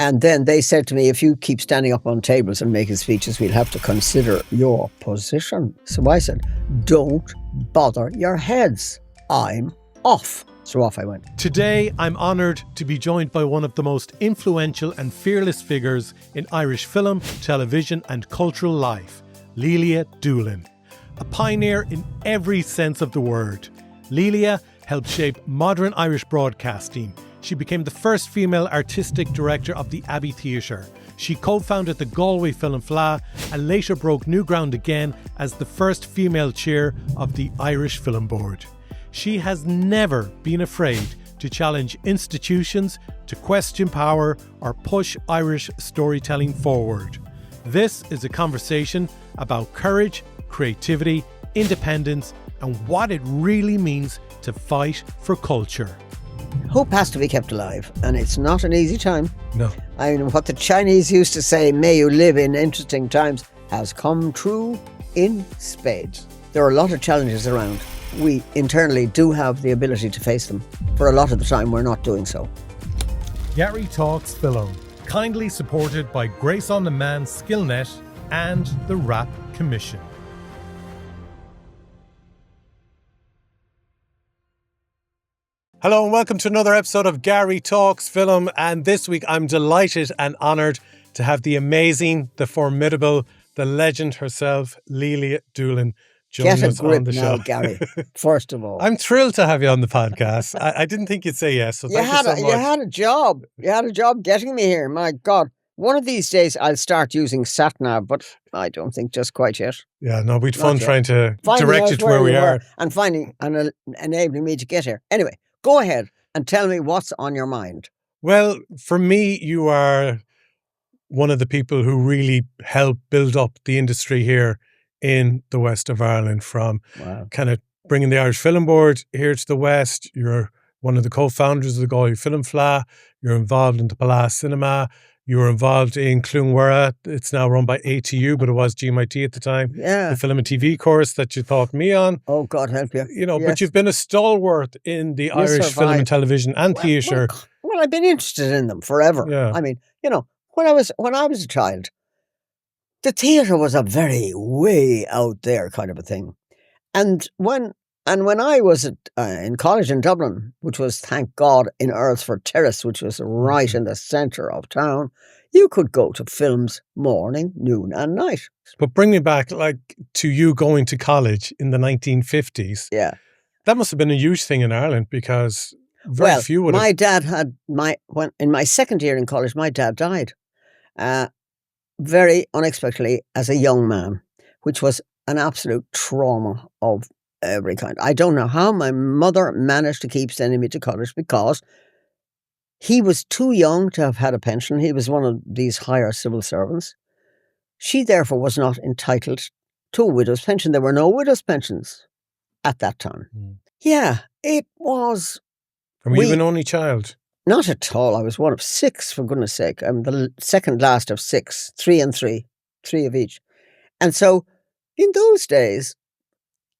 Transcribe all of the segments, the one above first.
And then they said to me, if you keep standing up on tables and making speeches, we'll have to consider your position. So I said, don't bother your heads. I'm off. So off I went. Today, I'm honoured to be joined by one of the most influential and fearless figures in Irish film, television and cultural life, Lelia Doolan. A pioneer in every sense of the word. Lelia helped shape modern Irish broadcasting. She became the first female artistic director of the Abbey Theatre. She co-founded the Galway Film Fleadh and later broke new ground again as the first female chair of the Irish Film Board. She has never been afraid to challenge institutions, to question power or push Irish storytelling forward. This is a conversation about courage, creativity, independence and what it really means to fight for culture. Hope has to be kept alive, and it's not an easy time. No. I mean, what the Chinese used to say, may you live in interesting times, has come true in spades. There are a lot of challenges around. We internally do have the ability to face them. For a lot of the time, we're not doing so. Garry Talks Film, kindly supported by Grace on Demand Skillnet and the Rap Commission. Hello and welcome to another episode of Garry Talks Film, and this week I'm delighted and honoured to have the amazing, the formidable, the legend herself, Lelia Doolan, joining us on the show. Get a grip now, Garry, first of all. I'm thrilled to have you on the podcast. I didn't think you'd say yes, so thank you so much. You had a job. You had a job getting me here, my God. One of these days I'll start using SatNav, but I don't think just quite yet. Yeah, no, we'd fun trying to direct you to where we are. And finding and enabling me to get here. Anyway, go ahead and tell me what's on your mind. Well, for me, you are one of the people who really helped build up the industry here in the west of Ireland, from kind of bringing the Irish Film Board here to the west. You're one of the co-founders of the Galway Film Fleadh. You're involved in the Palace Cinema. You were involved in Clúnmhuire. It's now run by ATU, but it was GMIT at the time. Yeah. The film and TV course that you taught me on. Oh, God help you. You know, yes. But you've been a stalwart in the Irish film and television and theatre. Well, I've been interested in them forever. Yeah. I mean, you know, when I was a child, the theatre was a very way out there kind of a thing. And when I was in college in Dublin, which was, thank God, in Earlsford Terrace, which was right in the centre of town, you could go to films morning, noon and night. But bring me back to you going to college in the 1950s. Yeah. That must have been a huge thing in Ireland, because very few would have... my dad had in my second year in college, my dad died very unexpectedly as a young man, which was an absolute trauma of every kind. I don't know how my mother managed to keep sending me to college, because he was too young to have had a pension. He was one of these higher civil servants. She therefore was not entitled to a widow's pension. There were no widow's pensions at that time. Yeah, it was... And were you an only child? Not at all. I was one of six, for goodness sake. I'm the second last of six, three of each. And so in those days,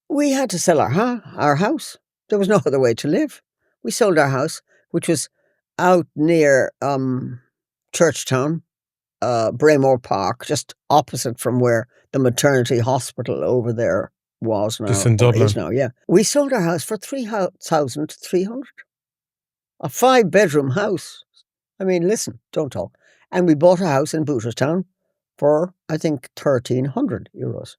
we had to sell our house. There was no other way to live. We sold our house, which was out near Churchtown, Braemore Park, just opposite from where the maternity hospital over there was now. Just in Dublin. Is now, yeah. We sold our house for 3,300. A 5-bedroom house. I mean, listen, don't talk. And we bought a house in Booterstown for, I think, €1,300.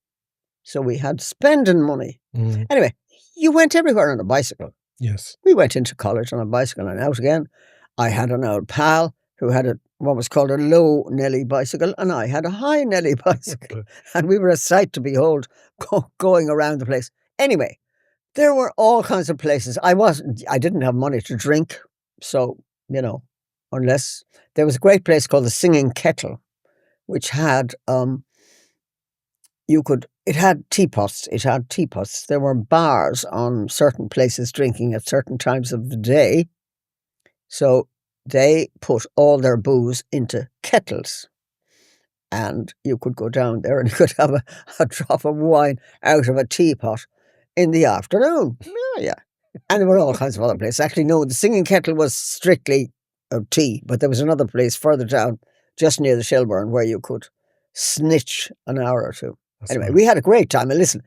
So we had spending money. Anyway, you went everywhere on a bicycle. Yes. We went into college on a bicycle and out again. I had an old pal who had what was called a low Nelly bicycle, and I had a high Nelly bicycle. And we were a sight to behold going around the place. Anyway, there were all kinds of places. I didn't have money to drink. So, you know, unless there was a great place called the Singing Kettle, which had, it had teapots. There were bars on certain places drinking at certain times of the day. So they put all their booze into kettles. And you could go down there and you could have a drop of wine out of a teapot in the afternoon. Yeah. And there were all kinds of other places. Actually, no, the Singing Kettle was strictly tea, but there was another place further down, just near the Shelburne, where you could snitch an hour or two. Anyway, we had a great time. And listen,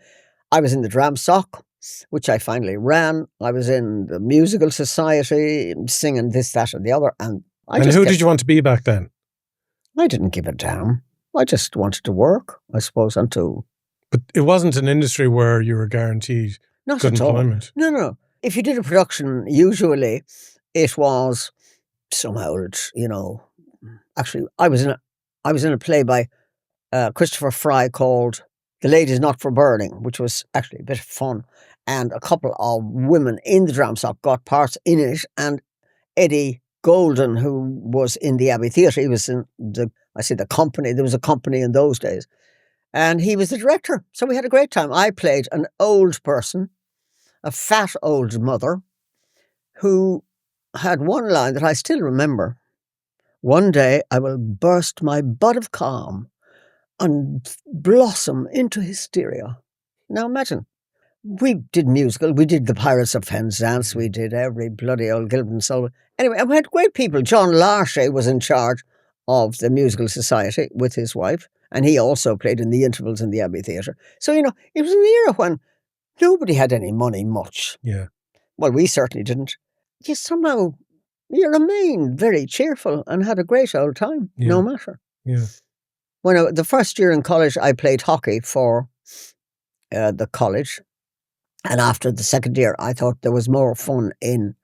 I was in the Dram Sock, which I finally ran. I was in the Musical Society, singing this, that, and the other. And who did you want to be back then? I didn't give a damn. I just wanted to work, I suppose, until... But it wasn't an industry where you were guaranteed Not good at all. employment. No. If you did a production, usually it was some old, Actually, I was in a play by Christopher Fry called The Lady's Not for Burning, which was actually a bit of fun. And a couple of women in the Dram Sock got parts in it. And Eddie Golden, who was in the Abbey Theatre, he was in the company. There was a company in those days. And he was the director. So we had a great time. I played an old person, a fat old mother, who had one line that I still remember. One day I will burst my bud of calm and blossom into hysteria. Now imagine, we did musical, we did the Pirates of Penzance, we did every bloody old Gilbert and Sullivan. Anyway, we had great people. John Larche was in charge of the Musical Society with his wife, and he also played in the intervals in the Abbey Theatre. So, it was an era when nobody had any money much. Yeah. Well, we certainly didn't. You remained very cheerful and had a great old time, no matter. Yeah. When the first year in college, I played hockey for the college. And after the second year, I thought there was more fun in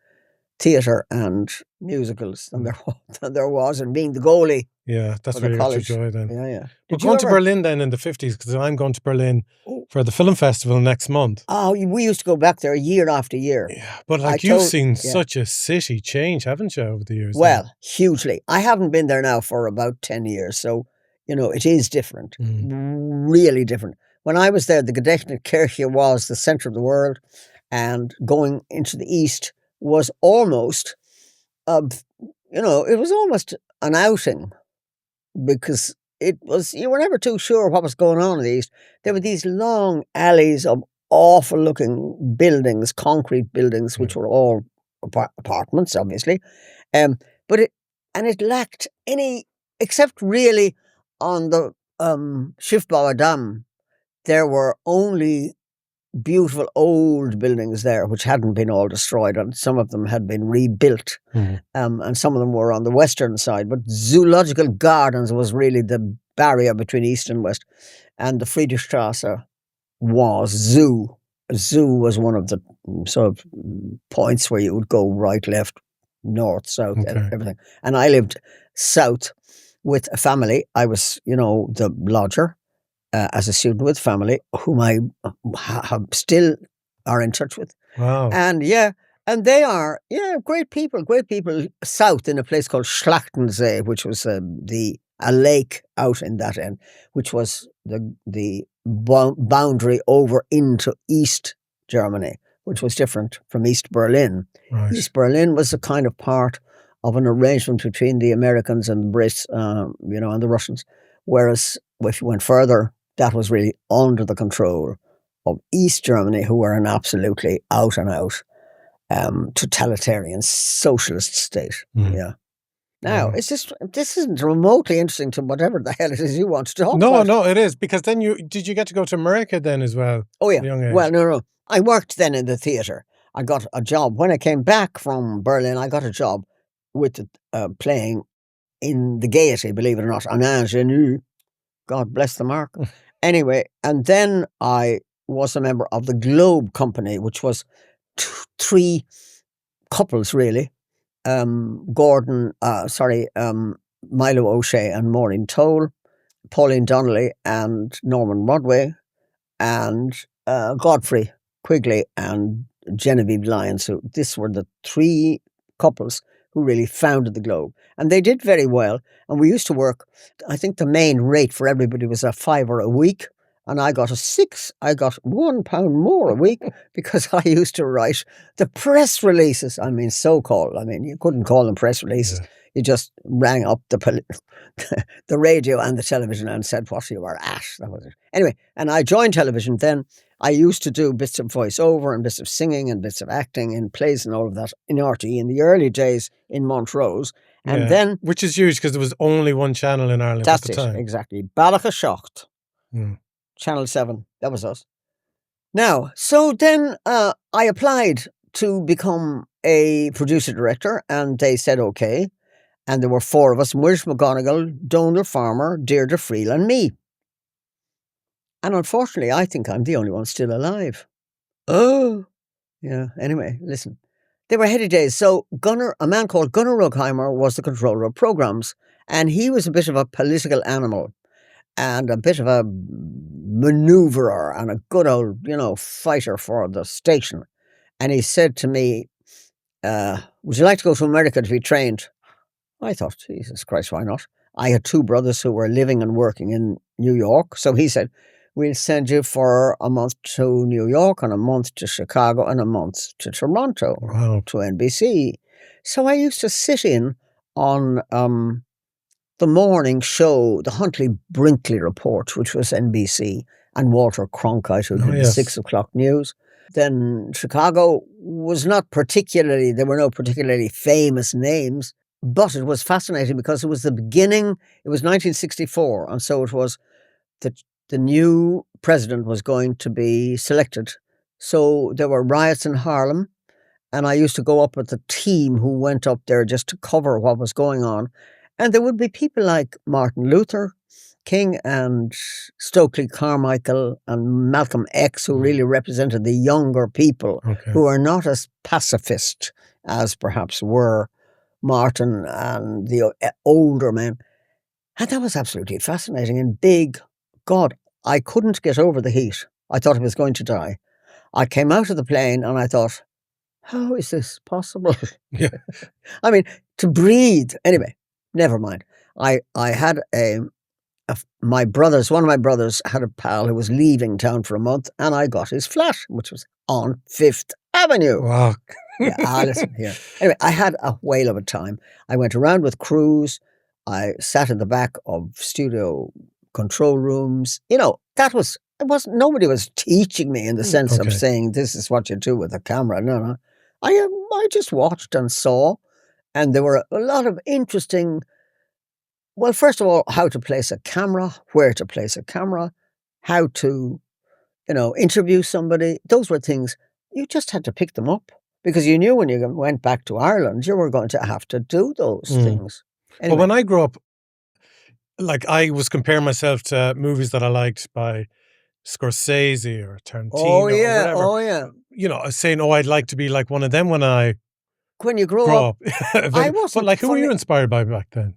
theatre and musicals than there was in being the goalie. Yeah, that's what you got to enjoy then. Yeah. We're going to Berlin then in the 50s, because I'm going to Berlin for the film festival next month. Oh, we used to go back there year after year. Yeah, but you've seen such a city change, haven't you, over the years? Well, hugely. I haven't been there now for about 10 years, so, it is different, really different. When I was there, the Gedächtniskirche was the centre of the world, and going into the east was almost, it was almost an outing, because you were never too sure what was going on in the east. There were these long alleys of awful looking buildings, concrete buildings, which were all apartments, obviously. But it lacked any, except really on the Schiffbauer Dam, there were only beautiful old buildings there, which hadn't been all destroyed, and some of them had been rebuilt, and some of them were on the western side. But Zoological Gardens was really the barrier between east and west, and the Friedrichstrasse was zoo. Zoo was one of the sort of points where you would go right, left, north, south, and everything. And I lived south with a family. I was, the lodger. As a student with family, whom I still are in touch with. Wow. And they are, great people south in a place called Schlachtensee, which was a lake out in that end, which was the boundary over into East Germany, which was different from East Berlin. Right. East Berlin was a kind of part of an arrangement between the Americans and the Brits, and the Russians. Whereas if you went further, that was really under the control of East Germany, who were an absolutely out and out totalitarian socialist state. Yeah. Now, this isn't remotely interesting to whatever the hell it is you want to talk about. No, it is, because then did you get to go to America then as well? Oh, yeah. At a young age? Well, no. I worked then in the theatre. I got a job. When I came back from Berlin, I got a job with playing in the Gaiety, believe it or not, an ingénue. God bless the mark. Anyway, and then I was a member of the Globe Company, which was three couples, really. Milo O'Shea and Maureen Toll, Pauline Donnelly and Norman Rodway, and Godfrey Quigley and Genevieve Lyons. So these were the three couples who really founded the Globe. And they did very well. And we used to work, I think the main rate for everybody was $5 a week. And I got I got £1 more a week because I used to write the press releases. I mean, so-called. I mean, you couldn't call them press releases. Yeah. You just rang up the radio and the television and said what you were at. That was it. Anyway, and I joined television then. I used to do bits of voiceover and bits of singing and bits of acting in plays and all of that in RTE in the early days in Montrose. And Yeah. then Which is huge because there was only one channel in Ireland at that's the it, time. exactly. Balachashocht, Mm. Channel 7, that was us. Now, so then I applied to become a producer-director, and they said okay. And there were 4 of us: Muireann McGonigal, Donal Farmer, Deirdre Friel, and me. And unfortunately, I think I'm the only one still alive. Oh, yeah. Anyway, listen. They were heady days. So a man called Gunnar Rugheimer was the controller of programs, and he was a bit of a political animal and a bit of a maneuverer and a good old, fighter for the station. And he said to me, would you like to go to America to be trained? I thought, Jesus Christ, why not? I had 2 brothers who were living and working in New York. So he said, we'll send you for a month to New York and a month to Chicago and a month to Toronto, to NBC. So I used to sit in on the morning show, the Huntley-Brinkley Report, which was NBC, and Walter Cronkite, who did the 6 o'clock news. Then Chicago was not particularly, there were no particularly famous names, but it was fascinating because it was the beginning, it was 1964, and so it was the new president was going to be selected. So there were riots in Harlem, and I used to go up with the team who went up there just to cover what was going on. And there would be people like Martin Luther King and Stokely Carmichael and Malcolm X, who really represented the younger people who are not as pacifist as perhaps were Martin and the older men. And that was absolutely fascinating and big. God, I couldn't get over the heat. I thought I was going to die. I came out of the plane and I thought, how is this possible? Yeah. I mean, to breathe. Anyway, never mind. I had one of my brothers had a pal who was leaving town for a month, and I got his flat, which was on 5th Avenue. Wow. Yeah, listen here. Anyway, I had a whale of a time. I went around with crews. I sat in the back of studio control rooms. Nobody was teaching me in the sense of saying, this is what you do with a camera. No. I just watched and saw, and there were a lot of interesting, well, first of all, how to place a camera, where to place a camera, how to, interview somebody. Those were things, you just had to pick them up because you knew when you went back to Ireland, you were going to have to do those things. Anyway. Well, when I grew up, like I was comparing myself to movies that I liked by Scorsese or Tarantino or whatever. Oh, yeah. I was saying, I'd like to be like one of them when you grow up. I wasn't. But like, who were you inspired by back then?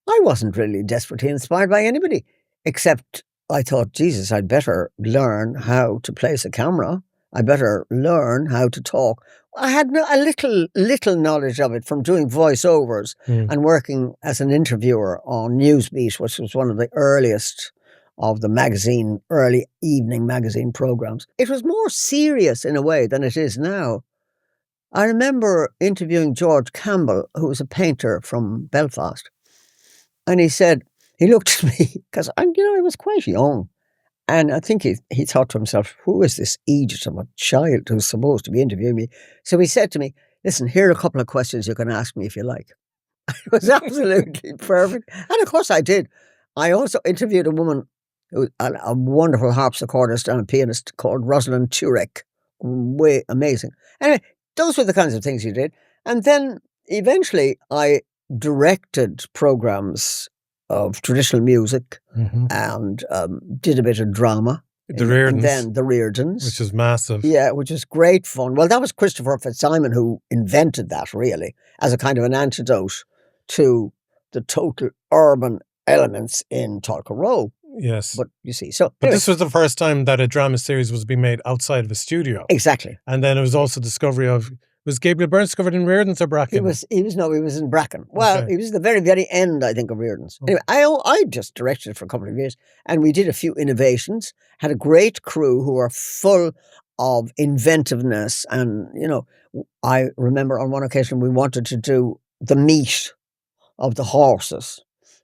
I wasn't really desperately inspired by anybody, except I thought, Jesus, I'd better learn how to place a camera. I better learn how to talk. I had a little knowledge of it from doing voiceovers and working as an interviewer on Newsbeat, which was one of the earliest of the early evening magazine programs. It was more serious in a way than it is now. I remember interviewing George Campbell, who was a painter from Belfast. And he looked at me, because I was quite young. And I think he thought to himself, who is this idiot of a child who's supposed to be interviewing me? So he said to me, listen, here are a couple of questions you can ask me if you like. It was absolutely perfect. And of course I did. I also interviewed a woman, a wonderful harpsichordist and a pianist called Rosalind Turek. Way amazing. Anyway, those were the kinds of things you did. And then eventually I directed programs of traditional music and did a bit of drama. The Reardons. And then the Reardons. Which is massive. Yeah, which is great fun. Well, that was Christopher Fitzsimon who invented that, really, as a kind of an antidote to the total urban elements in Tulkerrow. Yes. But you see, so... But this was the first time that a drama series was being made outside of a studio. Exactly. And then it was also discovery of... Was Gabriel Byrne discovered in Reardons or Bracken? He was in Bracken. Well, he was the very, very end, I think, of Reardons. Anyway, I just directed it for a couple of years, and we did a few innovations, had a great crew who were full of inventiveness. And, I remember on one occasion we wanted to do the meat of the horses,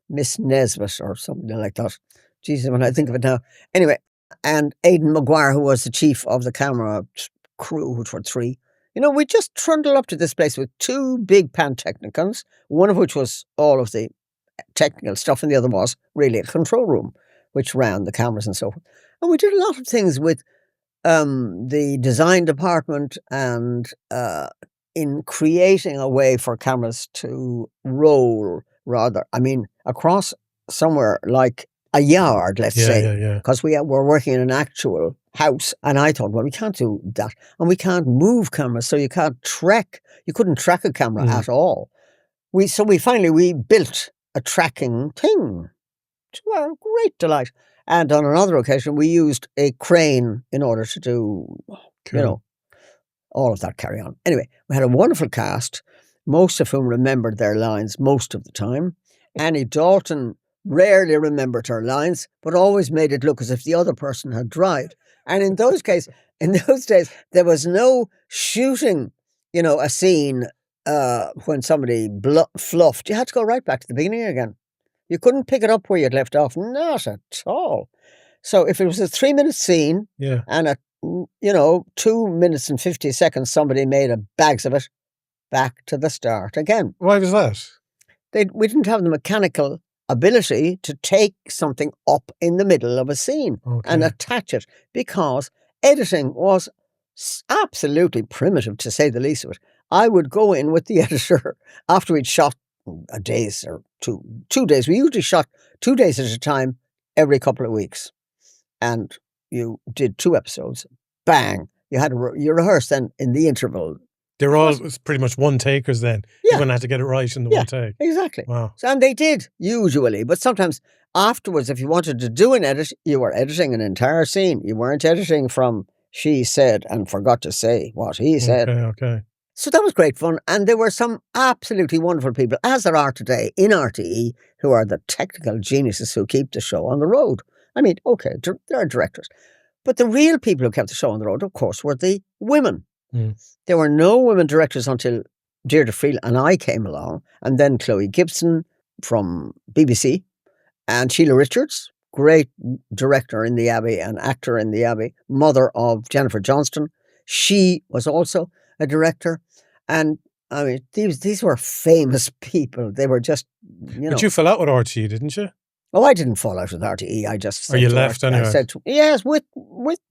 Miss Nesbitt or something like that. Jesus, when I think of it now. Anyway, and Aidan Maguire, who was the chief of the camera crew, which were 3, We just trundled up to this place with 2 big Pantechnicons, one of which was all of the technical stuff, and the other was really a control room, which ran the cameras and so forth. And we did a lot of things with the design department and in creating a way for cameras to roll across somewhere like a yard, let's say, because we were working in an actual house. And I thought, well, we can't do that. And we can't move cameras, so you couldn't track a camera at all. So we finally built a tracking thing to our great delight. And on another occasion, we used a crane in order to do, all of that carry on. Anyway, we had a wonderful cast, most of whom remembered their lines most of the time. Annie Dalton rarely remembered her lines, but always made it look as if the other person had died. And in those days, there was no shooting, a scene when somebody fluffed. You had to go right back to the beginning again. You couldn't pick it up where you'd left off, not at all. So if it was a 3-minute scene and a 2 minutes and 50 seconds, somebody made a bags of it, back to the start again. Why was that? We didn't have the mechanical ability to take something up in the middle of a scene and attach it, because editing was absolutely primitive, to say the least of it. I would go in with the editor after we'd shot a days or 2 days. We usually shot 2 days at a time every couple of weeks. And you did 2 episodes. Bang. You rehearsed then in the interval. They're all pretty much one takers then. Yeah. You're going to have to get it right in the one take. Exactly. Wow. And they did, usually. But sometimes afterwards, if you wanted to do an edit, you were editing an entire scene. You weren't editing from she said and forgot to say what he said. Okay. So that was great fun. And there were some absolutely wonderful people, as there are today in RTE, who are the technical geniuses who keep the show on the road. I mean, okay, there are directors. But the real people who kept the show on the road, of course, were the women. There were no women directors until Deirdre Friel and I came along. And then Chloe Gibson from BBC and Sheila Richards, great director in the Abbey and actor in the Abbey, mother of Jennifer Johnston. She was also a director. And I mean, these were famous people. They were just, But you fell out with RTE, didn't you? Oh, I didn't fall out with RTE. I just said, or you left anyway? I said, yes, with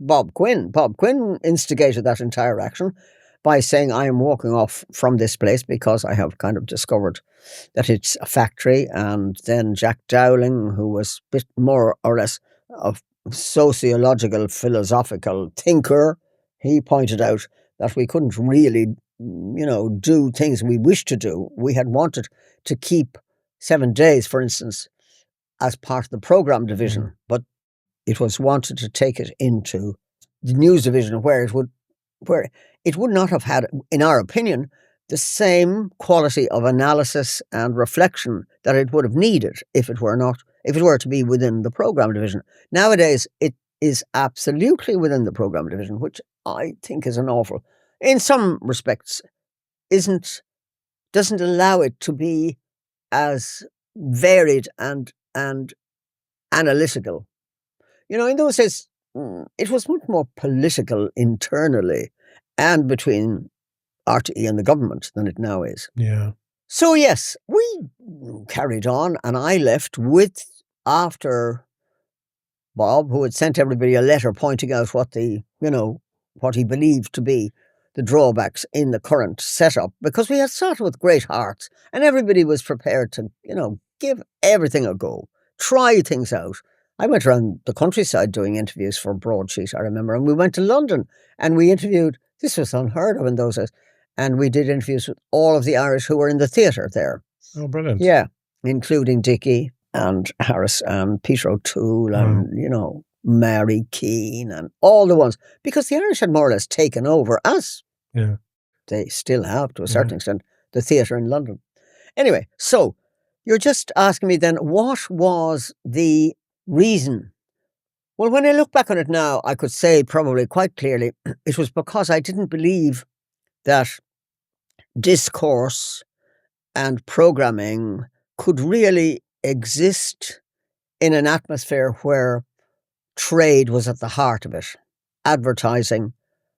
Bob Quinn. Bob Quinn instigated that entire action by saying, I am walking off from this place because I have kind of discovered that it's a factory. And then Jack Dowling, who was a bit more or less a sociological, philosophical thinker, he pointed out that we couldn't really, do things we wished to do. We had wanted to keep 7 Days, for instance, as part of the programme division, but it was wanted to take it into the news division where it would not have had, in our opinion, the same quality of analysis and reflection that it would have needed if it were to be within the programme division. Nowadays, it is absolutely within the programme division, which I think is an awful, in some respects, doesn't allow it to be as varied and analytical. In those days, it was much more political internally and between RTE and the government than it now is. Yeah. So yes, we carried on, and I left after Bob, who had sent everybody a letter pointing out what he believed to be the drawbacks in the current setup, because we had started with great hearts and everybody was prepared to, give everything a go, try things out. I went around the countryside doing interviews for Broadsheet, I remember, and we went to London and we interviewed, this was unheard of in those days, and we did interviews with all of the Irish who were in the theatre there. Oh, brilliant. Yeah, including Dickie and Harris and Peter O'Toole and, Mary Keane and all the ones, because the Irish had more or less taken over us. Yeah. They still have, to a certain extent, the theatre in London. Anyway, so you're just asking me then, what was the reason? Well, when I look back on it now, I could say probably quite clearly it was because I didn't believe that discourse and programming could really exist in an atmosphere where trade was at the heart of it. Advertising,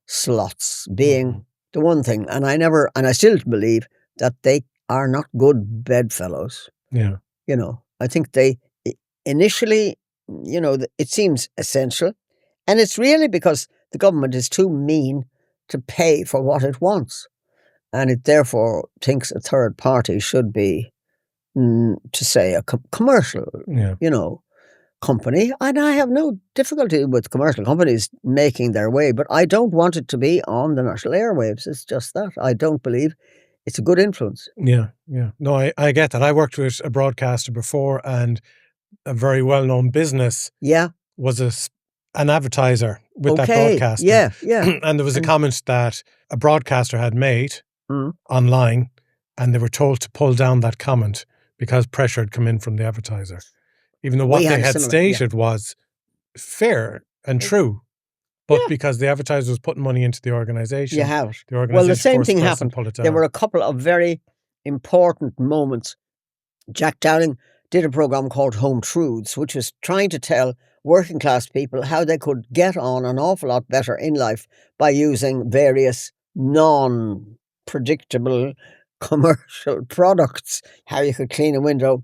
slots, being the one thing, and I still believe that they are not good bedfellows. Yeah. I think they initially, it seems essential, and it's really because the government is too mean to pay for what it wants, and it therefore thinks a third party should be, to say, a commercial, company. And I have no difficulty with commercial companies making their way, but I don't want it to be on the national airwaves. It's just that. I don't believe it's a good influence. Yeah. No, I get that. I worked with a broadcaster before, and a very well-known business was an advertiser with that broadcaster. Yeah. And there was a comment that a broadcaster had made online, and they were told to pull down that comment because pressure had come in from the advertiser. Even though what they had stated was fair and true. But because the advertiser was putting money into the organisation. You have it. The organisation the same thing happened. Pull it down. There were a couple of very important moments. Jack Dowling did a programme called Home Truths, which was trying to tell working class people how they could get on an awful lot better in life by using various non-predictable commercial products. How you could clean a window,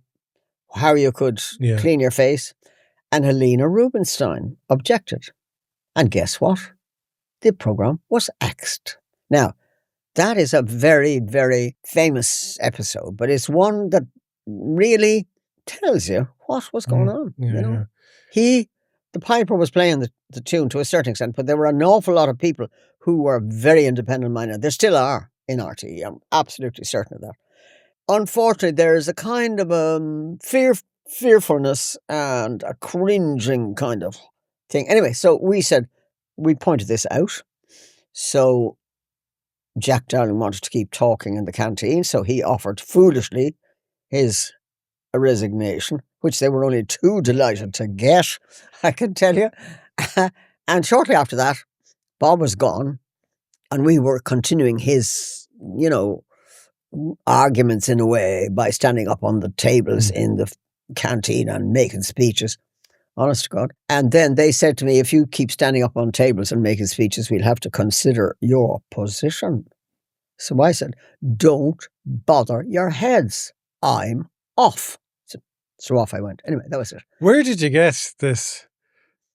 how you could clean your face. And Helena Rubinstein objected. And guess what? The programme was axed. Now, that is a very, very famous episode, but it's one that really tells you what was going on. The piper was playing the tune to a certain extent, but there were an awful lot of people who were very independent-minded. There still are in RTE. I'm absolutely certain of that. Unfortunately, there is a kind of fearfulness and a cringing kind of thing. Anyway, so we pointed this out. So Jack Dowling wanted to keep talking in the canteen, so he offered foolishly his resignation, which they were only too delighted to get, I can tell you. And shortly after that, Bob was gone, and we were continuing his, arguments in a way by standing up on the tables in the canteen and making speeches. Honest to God. And then they said to me, if you keep standing up on tables and making speeches, we'll have to consider your position. So I said, don't bother your heads. I'm off. So off I went. Anyway, that was it. Where did you get this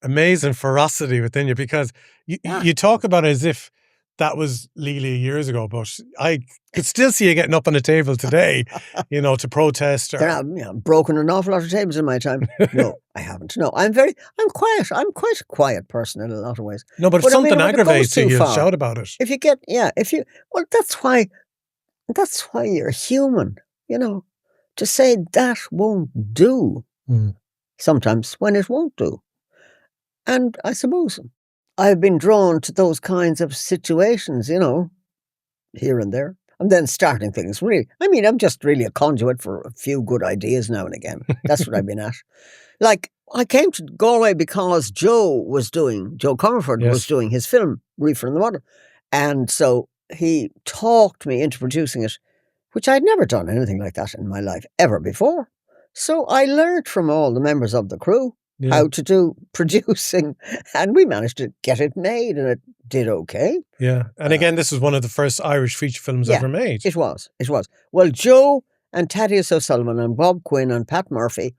amazing ferocity within you? Because you talk about it as if that was Lelia years ago, but I could still see you getting up on the table today, to protest. I've broken an awful lot of tables in my time. No, I haven't. No, I'm quiet. I'm quite a quiet person in a lot of ways. No, but if something aggravates you, you'll shout about it. That's why you're human, to say that won't do sometimes when it won't do. And I suppose I've been drawn to those kinds of situations, here and there. And then starting things, really. I mean, I'm just really a conduit for a few good ideas now and again. That's what I've been at. Like, I came to Galway because Joe Comerford was doing his film, Reefer and the Model. And so he talked me into producing it, which I'd never done anything like that in my life ever before. So I learned from all the members of the crew how to do producing, and we managed to get it made, and it did okay. Yeah. And again, this was one of the first Irish feature films ever made. It was. Well, Joe and Thaddeus O'Sullivan and Bob Quinn and Pat Murphy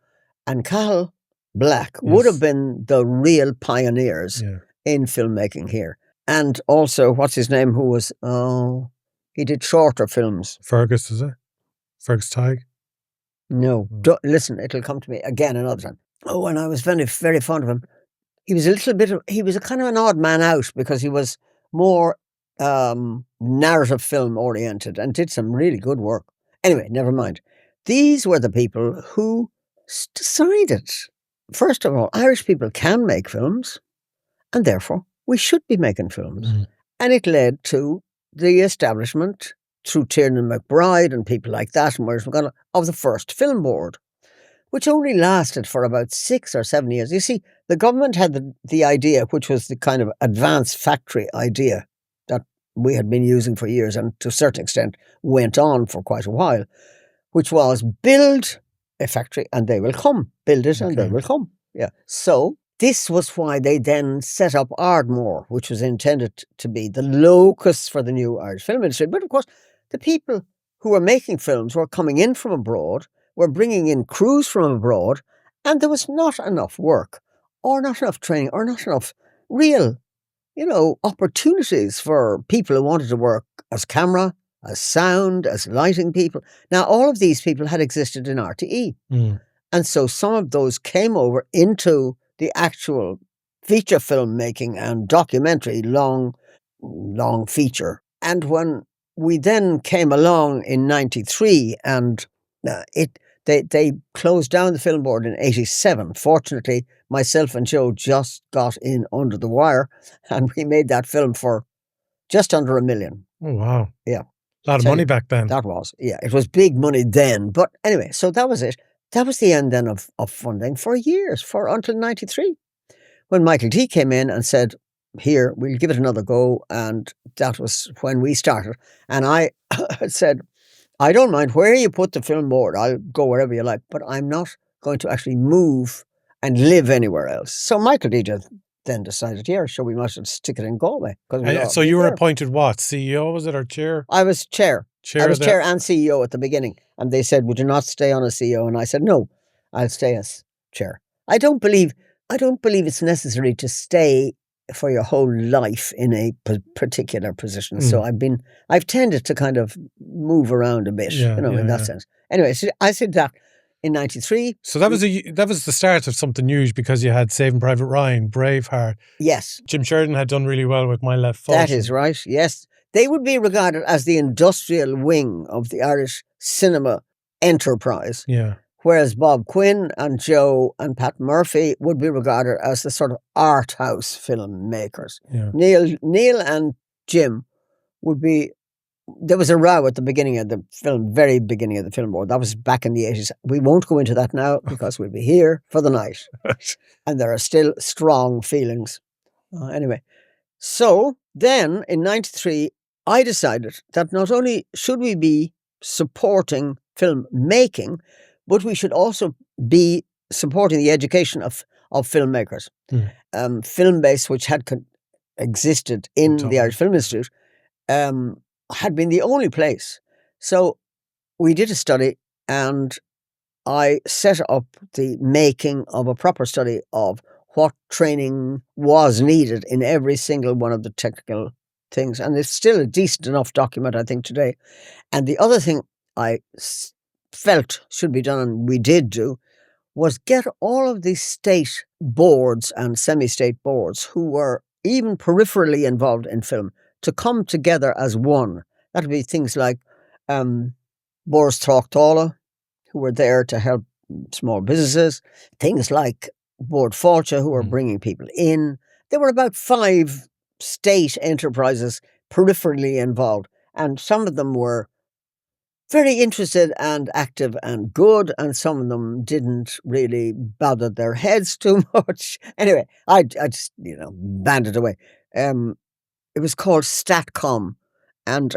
and Cathal Black would have been the real pioneers in filmmaking here. And also, what's his name, who was, he did shorter films. Fergus, is it? Fergus Tighe? No. Listen, it'll come to me again another time. Oh, and I was very, very fond of him. He was he was a kind of an odd man out because he was more narrative film oriented and did some really good work. Anyway, never mind. These were the people who decided, first of all, Irish people can make films, and therefore we should be making films. And it led to the establishment, through Tiernan McBride and people like that, and Maurice McConnell, of the first film board, which only lasted for about 6 or 7 years. You see, the government had the idea, which was the kind of advanced factory idea that we had been using for years and to a certain extent went on for quite a while, which was build a factory and they will come. Build it and they will come. Yeah. So this was why they then set up Ardmore, which was intended to be the locus for the new Irish film industry. But of course, the people who were making films were coming in from abroad, were bringing in crews from abroad, and there was not enough work, or not enough training, or not enough real, opportunities for people who wanted to work as camera, as sound, as lighting people. Now, all of these people had existed in RTE. And so some of those came over into the actual feature film making and documentary, long feature. And when we then came along in 93 and they closed down the film board in 87. Fortunately, myself and Joe just got in under the wire and we made that film for just under $1 million. Oh, wow. Yeah. A lot of money back then. That was, yeah. It was big money then. But anyway, so that was it. That was the end then of funding for years, until 93. When Michael T came in and said, here, we'll give it another go. And that was when we started. And I said, I don't mind where you put the film board. I'll go wherever you like, but I'm not going to actually move and live anywhere else. So Michael T just then decided, yeah, sure, we must stick it in Galway. So you were appointed what? CEO, was it, or chair? I was chair. I was there. chair and CEO at the beginning. And they said, would you not stay on as CEO? And I said, no, I'll stay as chair. I don't believe it's necessary to stay for your whole life in a particular position. So I've tended to kind of move around a bit, in that sense. Anyway, so I said that in 93. So that was the start of something huge, because you had Saving Private Ryan, Braveheart. Yes. Jim Sheridan had done really well with My Left Foot. That is right, yes. They would be regarded as the industrial wing of the Irish cinema enterprise. Yeah. Whereas Bob Quinn and Joe and Pat Murphy would be regarded as the sort of Arthouse filmmakers. Yeah. Neil and Jim would be... There was a row at the beginning of the film, very beginning of the film board. That was back in the 80s. We won't go into that now because we'll be here for the night. And there are still strong feelings. Anyway, so then in 93, I decided that not only should we be supporting film making, but we should also be supporting the education of filmmakers. Filmbase, which had existed in the Irish Film Institute, had been the only place. So we did a study and I set up the making of a proper study of what training was needed in every single one of the technical things. And it's still a decent enough document, I think, today. And the other thing I felt should be done, and we did do, was get all of the state boards and semi-state boards who were even peripherally involved in film to come together as one. That would be things like Boris Tráchtála, who were there to help small businesses, things like Board Fáilte, who were bringing people in. There were about 5 state enterprises peripherally involved, and some of them were very interested and active and good, and some of them didn't really bother their heads too much. Anyway, I just, banded away. It was called Statcom, and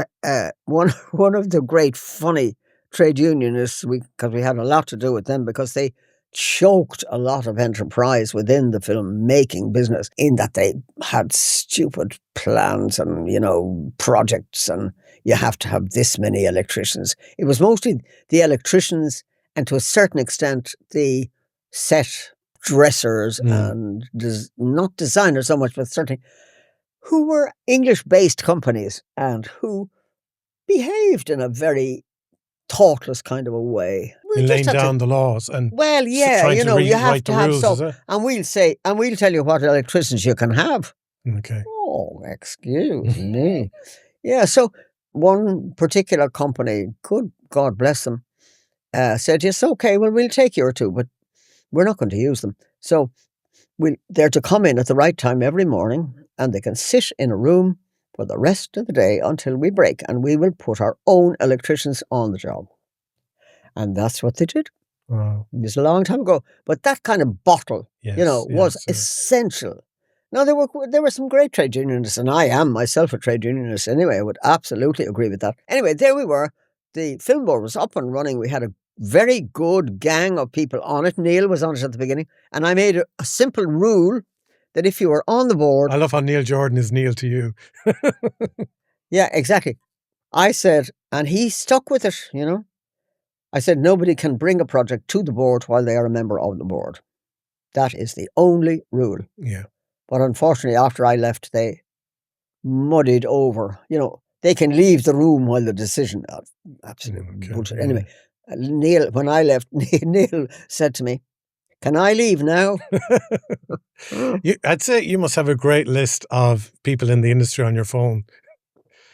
one of the great funny trade unionists, because we had a lot to do with them, because they choked a lot of enterprise within the film making business in that they had stupid plans and, projects, and you have to have this many electricians. It was mostly the electricians and to a certain extent the set dressers and not designers so much, but certainly who were English-based companies and who behaved in a very thoughtless kind of a way. Laying down the laws and you have to have so, and we'll tell you what electricians you can have. Okay. Oh, excuse me. Yeah, so one particular company, good God bless them, said, yes, okay, well, we'll take you or two, but we're not going to use them. So they're to come in at the right time every morning, and they can sit in a room for the rest of the day until we break, and we will put our own electricians on the job. And that's what they did. Wow. It was a long time ago. But that kind of bottle, was essential. Now, there were some great trade unionists, and I am myself a trade unionist anyway. I would absolutely agree with that. Anyway, there we were. The film board was up and running. We had a very good gang of people on it. Neil was on it at the beginning. And I made a simple rule that if you were on the board... I love how Neil Jordan is Neil to you. Yeah, exactly. I said, and he stuck with it, you know. I said, nobody can bring a project to the board while they are a member of the board. That is the only rule. Yeah. But unfortunately, after I left, they muddied over. You know, they can leave the room while the decision... absolute bullshit. Anyway, Neil, when I left, Neil said to me, can I leave now? I'd say you must have a great list of people in the industry on your phone.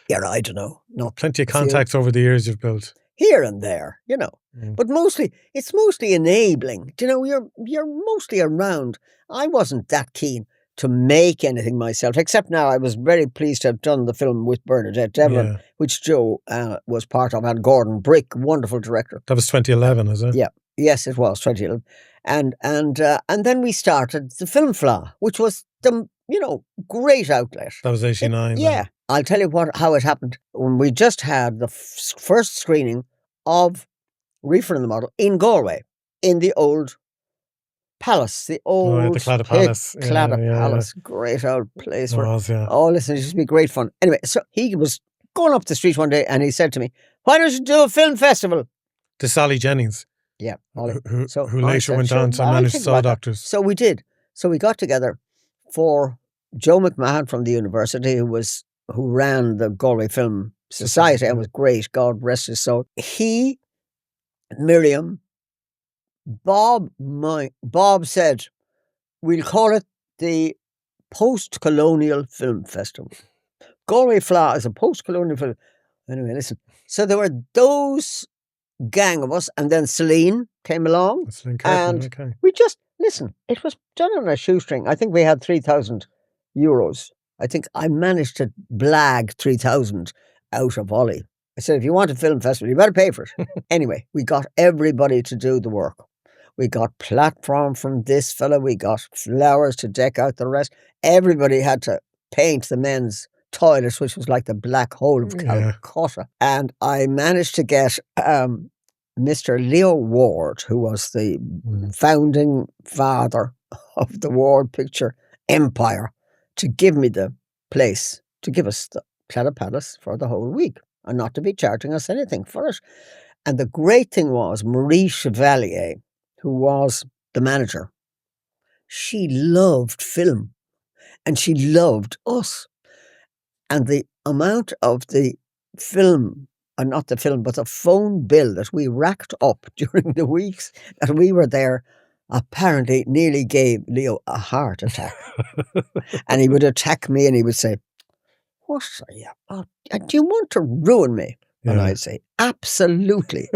Yeah, I don't know. No, plenty of contacts over the years you've built. Here and there, you know. But mostly, it's mostly enabling. You know, you're mostly around. I wasn't that keen to make anything myself, except now I was very pleased to have done the film with Bernadette, Dublin, which Joe was part of, and Gordon Brick, wonderful director. That was 2011, is it? Yeah. Yes, it was 2011. And then we started the Film Fleadh, which was the, you know, great outlet. That was 89. Yeah. I'll tell you how it happened. When we just had the first screening of Reefer and the Model in Galway, in the old palace, the old the Claddagh Palace. Palace, great old place. Oh, listen, it used to be great fun. Anyway, so he was going up the street one day and he said to me, why don't you do a film festival? To Sally Jennings. Yeah. Who later went on to manage Saw Doctors. So we did. So we got together for Joe McMahon from the university, who ran the Galway Film Society and was great, God rest his soul. He, Miriam, Bob said, we'll call it the Post-Colonial Film Festival. Galway Fleadh is a post-colonial film. Anyway, listen. So there were those gang of us, and then Celine came along. Celine Curtin, okay. We just, listen, it was done on a shoestring. I think we had €3,000. I think I managed to blag 3,000 out of Ollie. I said, if you want a film festival, you better pay for it. Anyway, we got everybody to do the work. We got platform from this fella. We got flowers to deck out the rest. Everybody had to paint the men's toilets, which was like the black hole of Calcutta. And I managed to get Mr. Leo Ward, who was the founding father of the Ward Picture Empire, to give me the place, to give us the Claddagh Palace for the whole week, and not to be charging us anything for it. And the great thing was, Marie Chevalier, who was the manager, she loved film, and she loved us. And the amount of the film, and not the film, but the phone bill that we racked up during the weeks that we were there, apparently nearly gave Leo a heart attack. And he would attack me and he would say, what are you? Do you want to ruin me? Yeah. And I'd say, absolutely.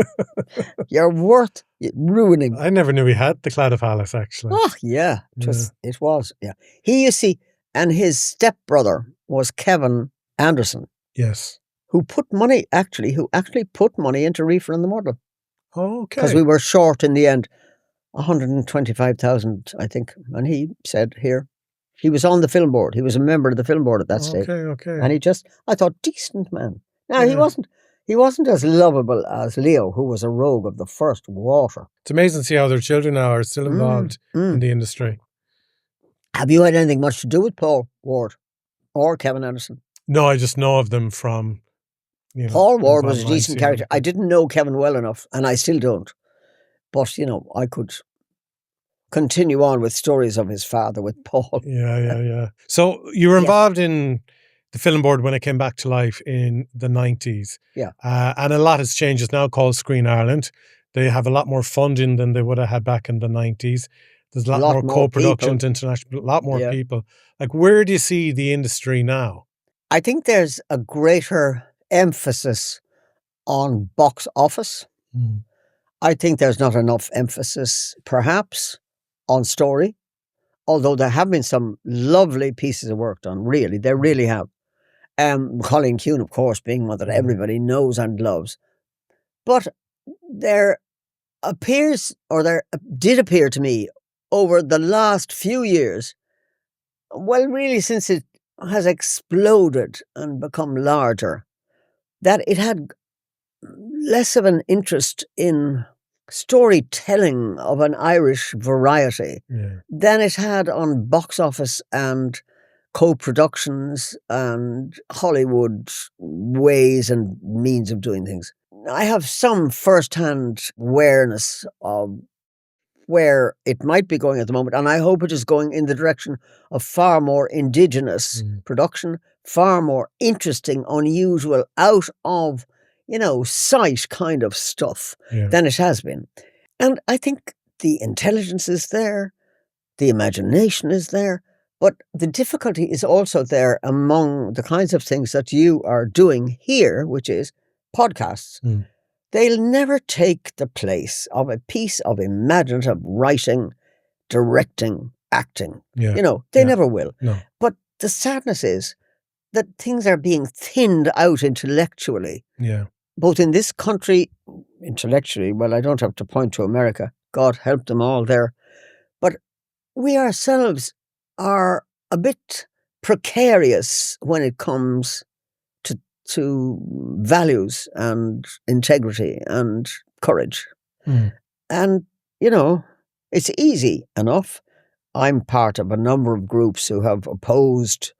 You're worth ruining. I never knew we had the Claddagh Palace, actually. Oh, yeah. It was, yeah. He, you see, and his stepbrother was Kevin Anderson. Yes. Who actually put money into Reefer and the Model. Oh, okay. Because we were short in the end, 125,000, I think. And he said here, he was on the film board. He was a member of the film board at that stage. Okay. And I thought, decent man. Now, he wasn't as lovable as Leo, who was a rogue of the first water. It's amazing to see how their children now are still involved in the industry. Have you had anything much to do with Paul Ward or Kevin Anderson? No, I just know of them from, Paul Ward was a decent character. I didn't know Kevin well enough, and I still don't. But, I could continue on with stories of his father with Paul. Yeah. So you were involved in the film board when it came back to life in the 90s. Yeah. And a lot has changed. It's now called Screen Ireland. They have a lot more funding than they would have had back in the 90s. There's a lot more co-productions, international, a lot more people. Like, where do you see the industry now? I think there's a greater emphasis on box office. I think there's not enough emphasis, perhaps, on story. Although there have been some lovely pieces of work done, really. They really have. Colleen Kuhn, of course, being one that everybody knows and loves. But there did appear to me over the last few years, well, really since it has exploded and become larger, that it had less of an interest in storytelling of an Irish variety Yeah. than it had on box office and co-productions and Hollywood ways and means of doing things. I have some first-hand awareness of where it might be going at the moment, and I hope it is going in the direction of far more indigenous production, far more interesting, unusual, out of, sight kind of stuff than it has been. And I think the intelligence is there, the imagination is there, but the difficulty is also there among the kinds of things that you are doing here, which is podcasts. They'll never take the place of a piece of imaginative writing, directing, acting. They never will. No. But the sadness is that things are being thinned out intellectually. Yeah. Both in this country, intellectually, well, I don't have to point to America. God help them all there. But we ourselves are a bit precarious when it comes to values and integrity and courage. And, it's easy enough. I'm part of a number of groups who have opposed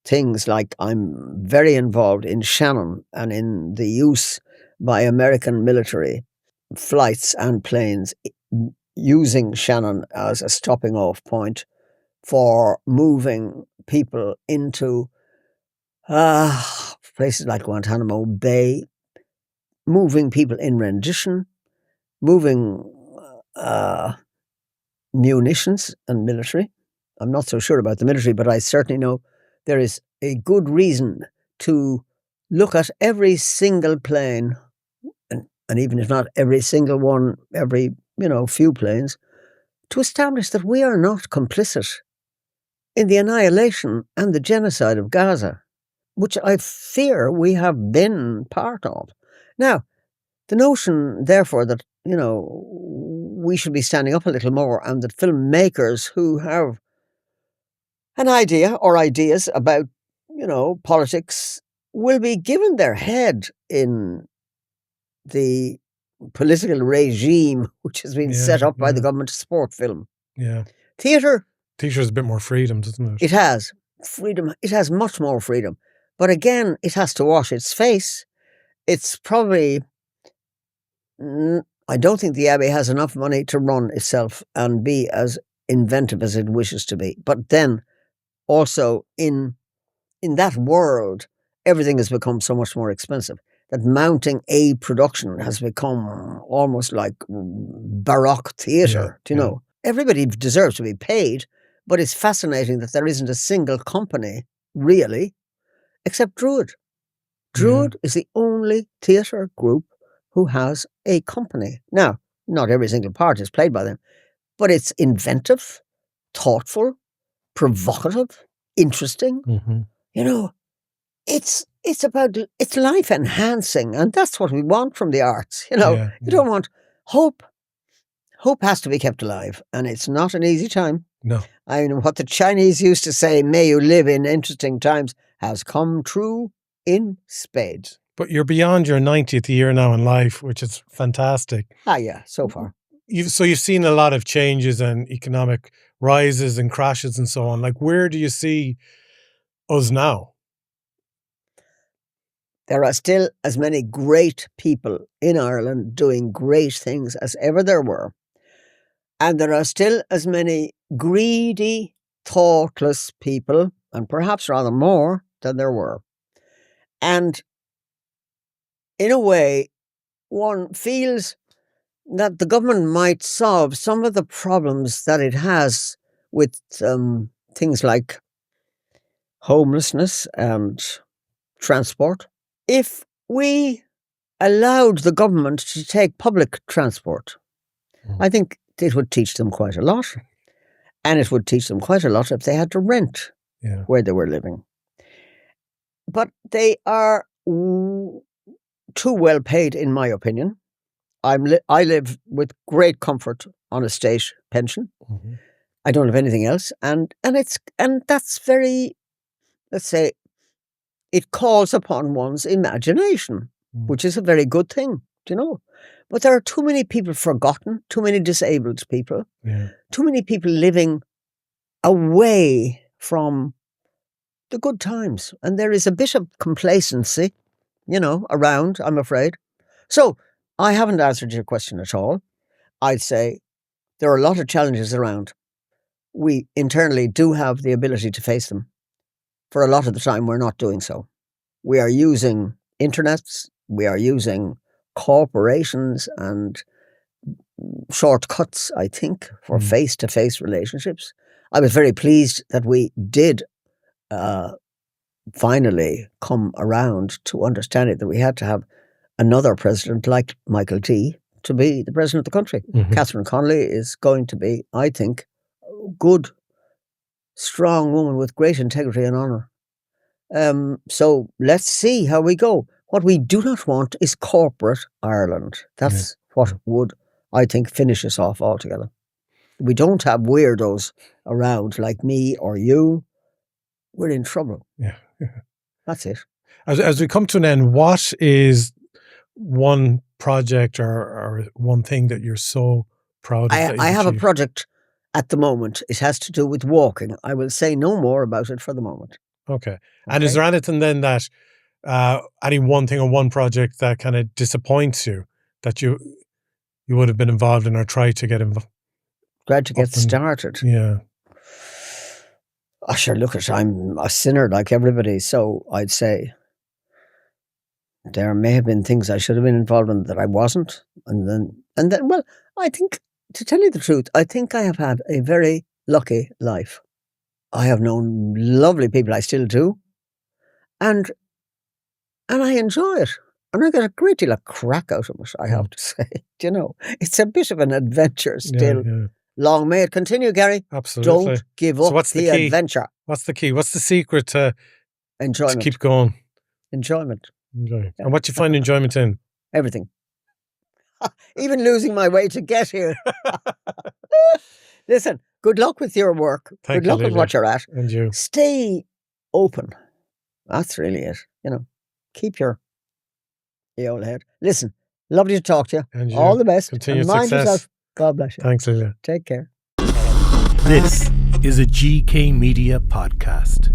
things like I'm very involved in Shannon and in the use by American military flights and planes using Shannon as a stopping off point for moving people into places like Guantanamo Bay, moving people in rendition, moving munitions and military. I'm not so sure about the military, but I certainly know there is a good reason to look at every single plane, and even if not every single one, every, few planes, to establish that we are not complicit in the annihilation and the genocide of Gaza, which I fear we have been part of. Now, the notion, therefore, that, we should be standing up a little more and that filmmakers who have an idea or ideas about, politics will be given their head in the political regime which has been set up by the government to support film. Yeah. Theatre has a bit more freedom, doesn't it? It has freedom. It has much more freedom. But again, it has to wash its face. It's probably, I don't think the Abbey has enough money to run itself and be as inventive as it wishes to be. But then also in that world, everything has become so much more expensive that mounting a production has become almost like Baroque theatre, do you know? Everybody deserves to be paid, but it's fascinating that there isn't a single company, really, except Druid. Druid is the only theatre group who has a company. Now, not every single part is played by them, but it's inventive, thoughtful, provocative, interesting. It's about, it's life enhancing, and that's what we want from the arts. You don't want hope. Hope has to be kept alive, and it's not an easy time. No. I mean, what the Chinese used to say, may you live in interesting times, has come true in spades. But you're beyond your 90th year now in life, which is fantastic. Yeah, so far. You've seen a lot of changes and economic rises and crashes and so on. Like, where do you see us now? There are still as many great people in Ireland doing great things as ever there were. And there are still as many greedy, thoughtless people, and perhaps rather more than there were. And in a way, one feels that the government might solve some of the problems that it has with things like homelessness and transport if we allowed the government to take public transport. I think it would teach them quite a lot. And it would teach them quite a lot if they had to rent where they were living. But they are too well paid, in my opinion. I live with great comfort on a state pension. I don't have anything else. And that's very, let's say, it calls upon one's imagination, which is a very good thing, do you know? But there are too many people forgotten, too many disabled people, too many people living away from the good times. And there is a bit of complacency, around, I'm afraid. So I haven't answered your question at all. I'd say there are a lot of challenges around. We internally do have the ability to face them. For a lot of the time, we're not doing so. We are using internets, we are using corporations and shortcuts, I think, for face-to-face relationships. I was very pleased that we did finally come around to understanding that we had to have another president like Michael T. to be the president of the country. Catherine Connolly is going to be, I think, a good, strong woman with great integrity and honour. So let's see how we go. What we do not want is corporate Ireland. That's what would, I think, finish us off altogether. We don't have weirdos around like me or you. We're in trouble. Yeah. That's it. As we come to an end, what is one project or one thing that you're so proud of? I have a project at the moment. It has to do with walking. I will say no more about it for the moment. Okay. And is there anything then that, any one thing or one project that kind of disappoints you that you would have been involved in or tried to get involved? Glad to get started. Yeah. Oh, sure, look, I'm a sinner like everybody, so I'd say there may have been things I should have been involved in that I wasn't. And then, well, I think, to tell you the truth, I think I have had a very lucky life. I have known lovely people, I still do, and I enjoy it. And I get a great deal of crack out of it, I have to say. It's a bit of an adventure still. Yeah. Long may it continue, Gary. Absolutely. Don't give up what's the adventure. What's the key? What's the secret to enjoyment? To keep going? Enjoyment. Yeah. And what do you find enjoyment in? Everything. Even losing my way to get here. Listen, good luck with your work. Good luck with what you're at. And you. Stay open. That's really it. Keep your old head. Listen, lovely to talk to you. And you. All the best. Continued and mind success. yourself. God bless you. Thanks, Lelia. Take care. This is a GK Media podcast.